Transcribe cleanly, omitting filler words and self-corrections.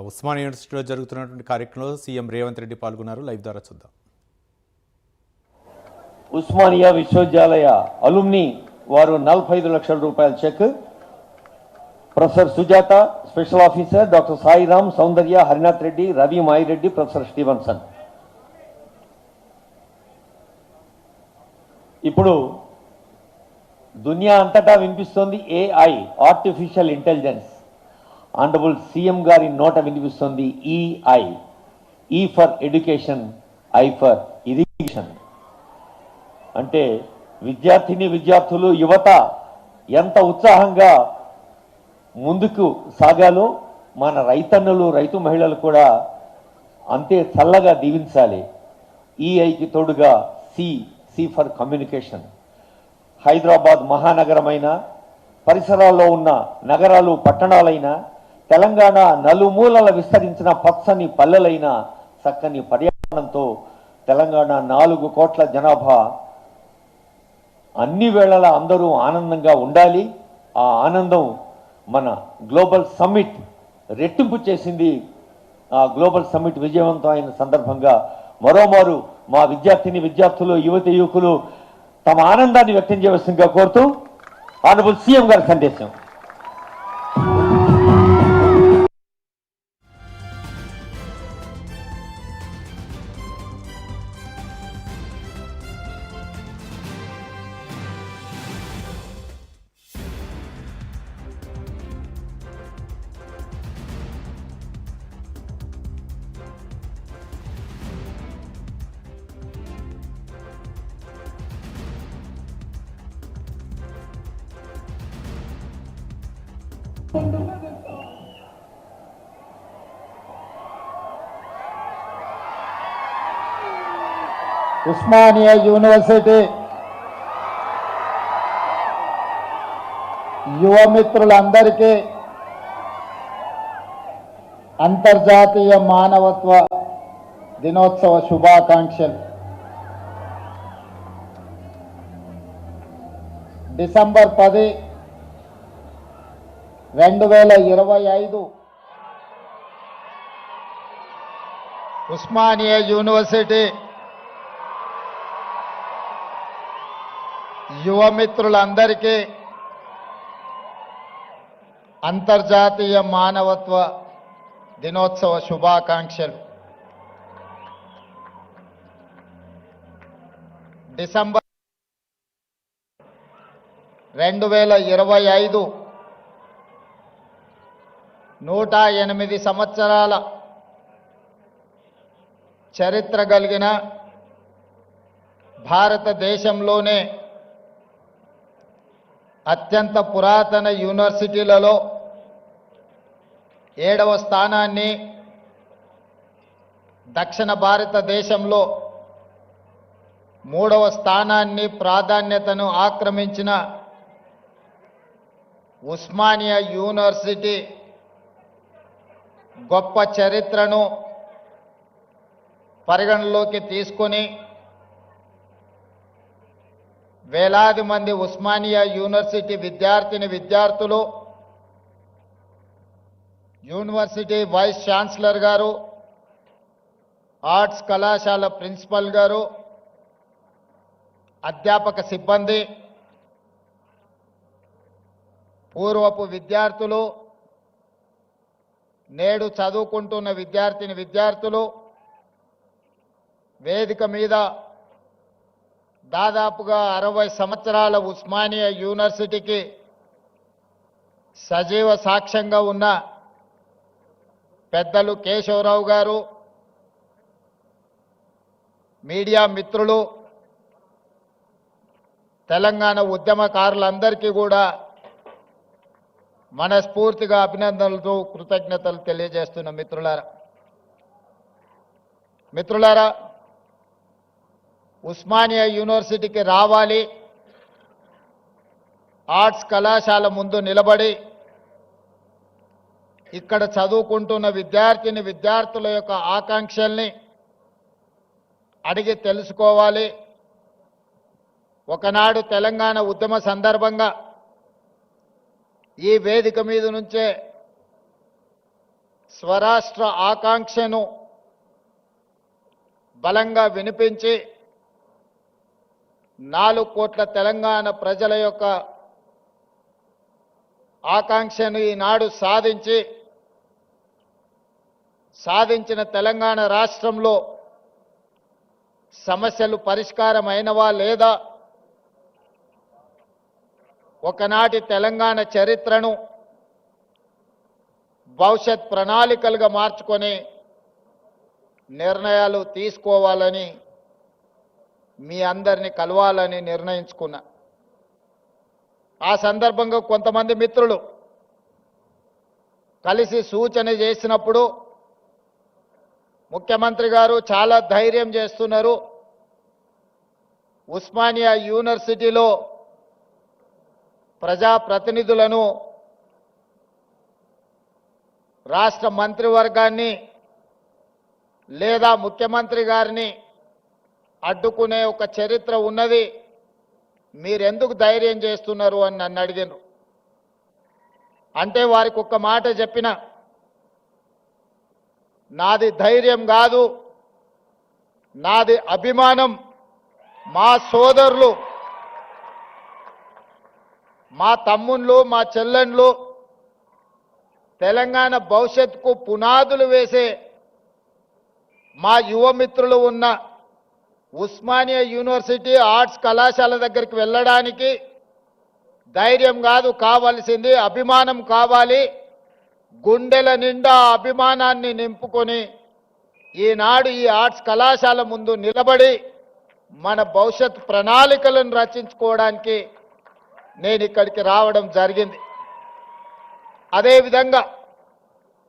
ఉస్మానియా యూనివర్సిటీలో జరుగుతున్నటువంటి కార్యక్రమంలో సీఎం రేవంత్ రెడ్డి పాల్గొన్నారు. లైవ్ ద్వారా చూద్దాం. ఉస్మానియా విశ్వవిద్యాలయ అలుమ్ని వారు 45 లక్షల రూపాయల cheque, professor Sujatha special officer, doctor Sairam, Soundarya, Harinath Reddy, Ravi Mayireddy, professor Stevenson. ఇప్పుడు దునియా అంతటా వినిపిస్తోంది AI, artificial intelligence. Honourable CM గారి నోట వినిపిస్తుంది EI, E for education, I for irrigation. అంటే విద్యార్థులు, యువత ఎంత ఉత్సాహంగా ముందుకు సాగాలో మన రైతన్నులు, రైతు మహిళలు కూడా అంతే చల్లగా దీవించాలి. ఈఐకి తోడుగా సి ఫర్ కమ్యూనికేషన్. హైదరాబాద్ మహానగరమైన, పరిసరాల్లో ఉన్న నగరాలు, పట్టణాలైన, తెలంగాణ నలుమూలల విస్తరించిన పచ్చని పల్లెలైన, చక్కని పర్యావరణంతో తెలంగాణ 4 కోట్ల జనాభా అన్ని వేళలా అందరూ ఆనందంగా ఉండాలి. ఆ ఆనందం మన గ్లోబల్ సమ్మిట్ రెట్టింపు చేసింది. ఆ గ్లోబల్ సమ్మిట్ విజయవంతం అయిన సందర్భంగా మరోమారు మా విద్యార్థులు, యువకులు తమ ఆనందాన్ని వ్యక్తం చేయవలసిందిగా కోరుతూ ఆనరబుల్ సీఎం గారి సందేశం. ఉస్మానియా యూనివర్సిటీ యువమిత్రులందరికీ అంతర్జాతీయ మానవత్వ దినోత్సవ శుభాకాంక్షలు. డిసెంబర్ 10, 2025 ఉస్మానియా యూనివర్సిటీ యువమిత్రులందరికీ అంతర్జాతీయ మానవత్వ దినోత్సవ శుభాకాంక్షలు. డిసెంబర్ 2025 108 సంవత్సరాల చరిత్ర కలిగిన భారతదేశంలోనే అత్యంత పురాతన యూనివర్సిటీలలో 7వ స్థానాన్ని, దక్షిణ భారతదేశంలో 3వ స్థానాన్ని ప్రాధాన్యతను ఆక్రమించిన ఉస్మానియా యూనివర్సిటీ గొప్ప చరిత్రను పరిగణలోకి తీసుకొని వేలాది మంది ఉస్మానియా యూనివర్సిటీ విద్యార్థులు, యూనివర్సిటీ వైస్ ఛాన్సలర్ గారు, ఆర్ట్స్ కళాశాల ప్రిన్సిపల్ గారు, అధ్యాపక సిబ్బంది, పూర్వపు విద్యార్థులు, నేడు చదువుకుంటున్న విద్యార్థులు వేదిక మీద దాదాపుగా 60 సంవత్సరాల ఉస్మానియా యూనివర్సిటీకి సజీవ సాక్ష్యంగా ఉన్న పెద్దలు కేశవరావు గారు, మీడియా మిత్రులు, తెలంగాణ ఉద్యమకారులందరికీ కూడా మనస్ఫూర్తిగా అభినందనలతో కృతజ్ఞతలు తెలియజేస్తున్న మిత్రులారా, ఉస్మానియా యూనివర్సిటీకి రావాలి, ఆర్ట్స్ కళాశాల ముందు నిలబడి ఇక్కడ చదువుకుంటున్న విద్యార్థుల యొక్క ఆకాంక్షల్ని అడిగి తెలుసుకోవాలి. ఒకనాడు తెలంగాణ ఉద్యమ సందర్భంగా ఈ వేదిక మీద నుంచే స్వరాష్ట్ర ఆకాంక్షను బలంగా వినిపించి 4 కోట్ల తెలంగాణ ప్రజల యొక్క ఆకాంక్షను ఈనాడు సాధించిన తెలంగాణ రాష్ట్రంలో సమస్యలు పరిష్కారం అయినవా లేదా, ఒకనాటి తెలంగాణ చరిత్రను భవిష్యత్ ప్రణాళికలుగా మార్చుకొని నిర్ణయాలు తీసుకోవాలని మీ అందరిని కలవాలని నిర్ణయించుకున్నా. ఆ సందర్భంగా కొంతమంది మిత్రులు కలిసి సూచన చేసినప్పుడు ముఖ్యమంత్రి గారు చాలా ధైర్యం చేస్తున్నారు, ఉస్మానియా యూనివర్సిటీలో ప్రజాప్రతినిధులను రాష్ట్ర మంత్రివర్గాన్ని లేదా ముఖ్యమంత్రి గారిని అడ్డుకునే ఒక చరిత్ర ఉన్నది, మీరెందుకు ధైర్యం చేస్తున్నారు అని నన్ను అడిగారు. అంటే వారికి ఒక్క మాట చెప్పిన, నాది ధైర్యం కాదు, నాది అభిమానం. మా సోదరులు, మా తమ్ముళ్ళు, మా చెల్లెండ్లు తెలంగాణ భవిష్యత్తుకు పునాదులు వేసే మా యువమిత్రులు ఉన్న ఉస్మానియా యూనివర్సిటీ ఆర్ట్స్ కళాశాల దగ్గరికి వెళ్ళడానికి ధైర్యం కాదు కావాల్సింది, అభిమానం కావాలి. గుండెల నిండా అభిమానాన్ని నింపుకొని ఈనాడు ఈ ఆర్ట్స్ కళాశాల ముందు నిలబడి మన భవిష్యత్ ప్రణాళికలను రచించుకోవడానికి నేను ఇక్కడికి రావడం జరిగింది. అదేవిధంగా